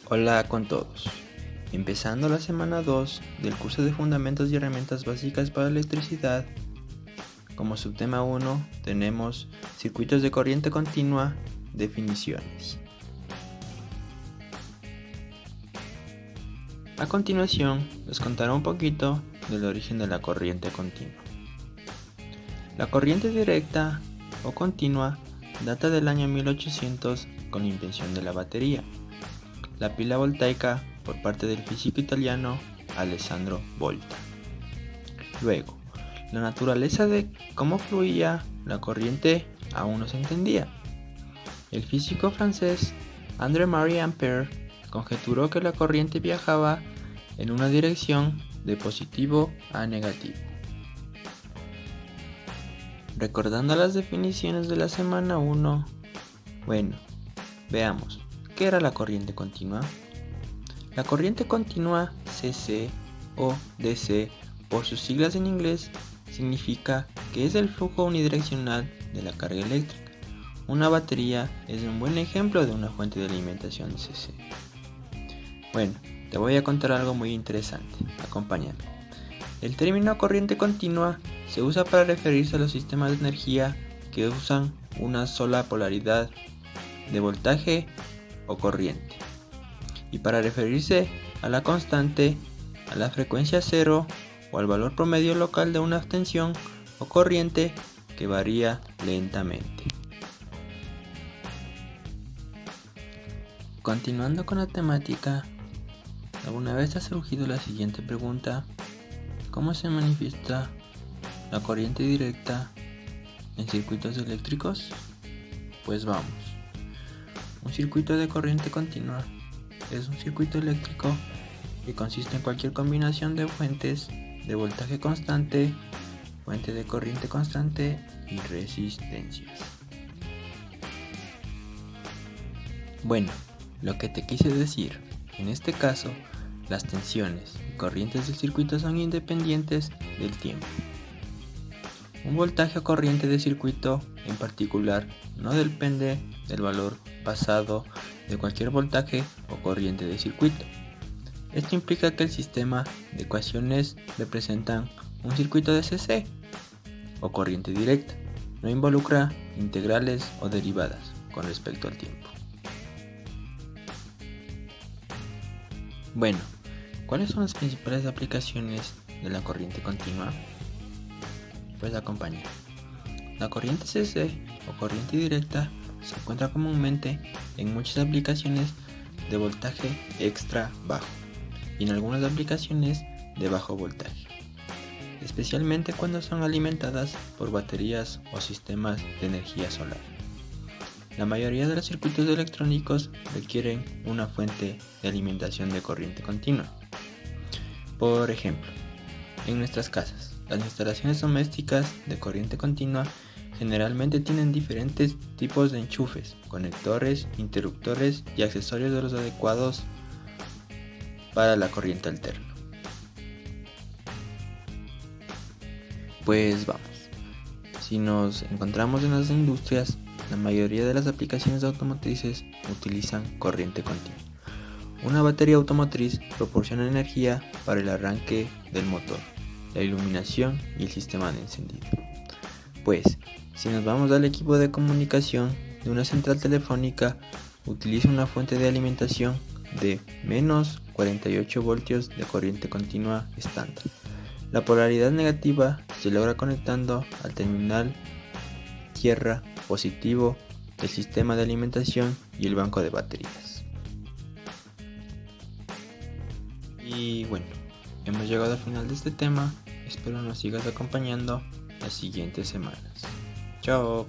Hola con todos. Empezando la semana 2 del curso de Fundamentos y Herramientas Básicas para Electricidad. Como subtema 1 tenemos circuitos de corriente continua, definiciones. A continuación les contaré un poquito del origen de la corriente continua. La corriente directa o continua data del año 1800 con la invención de la batería, la pila voltaica por parte del físico italiano Alessandro Volta. Luego, la naturaleza de cómo fluía la corriente aún no se entendía. El físico francés André-Marie Ampère conjeturó que la corriente viajaba en una dirección de positivo a negativo. Recordando las definiciones de la semana 1, veamos, ¿qué era la corriente continua? La corriente continua CC o DC por sus siglas en inglés significa que es el flujo unidireccional de la carga eléctrica. Una batería es un buen ejemplo de una fuente de alimentación CC. Te voy a contar algo muy interesante, acompáñame. El término corriente continua se usa para referirse a los sistemas de energía que usan una sola polaridad de voltaje o corriente, y para referirse a la constante, a la frecuencia cero o al valor promedio local de una tensión o corriente que varía lentamente. Continuando con la temática, ¿alguna vez te ha surgido la siguiente pregunta? ¿Cómo se manifiesta la corriente directa en circuitos eléctricos? Pues vamos. Un circuito de corriente continua es un circuito eléctrico que consiste en cualquier combinación de fuentes de voltaje constante, fuente de corriente constante y resistencias. Lo que te quise decir, en este caso, las tensiones y corrientes del circuito son independientes del tiempo. Un voltaje o corriente de circuito en particular no depende del valor pasado de cualquier voltaje o corriente de circuito. Esto implica que el sistema de ecuaciones representan un circuito de CC o corriente directa, no involucra integrales o derivadas con respecto al tiempo. ¿Cuáles son las principales aplicaciones de la corriente continua? Pues acompaña. La corriente CC o corriente directa se encuentra comúnmente en muchas aplicaciones de voltaje extra bajo y en algunas aplicaciones de bajo voltaje, especialmente cuando son alimentadas por baterías o sistemas de energía solar. La mayoría de los circuitos electrónicos requieren una fuente de alimentación de corriente continua. Por ejemplo, en nuestras casas, las instalaciones domésticas de corriente continua generalmente tienen diferentes tipos de enchufes, conectores, interruptores y accesorios de los adecuados para la corriente alterna. Si nos encontramos en las industrias, la mayoría de las aplicaciones automotrices utilizan corriente continua. Una batería automotriz proporciona energía para el arranque del motor, la iluminación y el sistema de encendido. Si nos vamos al equipo de comunicación de una central telefónica, utiliza una fuente de alimentación de menos 48 voltios de corriente continua estándar. La polaridad negativa se logra conectando al terminal tierra positivo del sistema de alimentación y el banco de baterías. Hemos llegado al final de este tema. Espero nos sigas acompañando las siguientes semanas. Chao.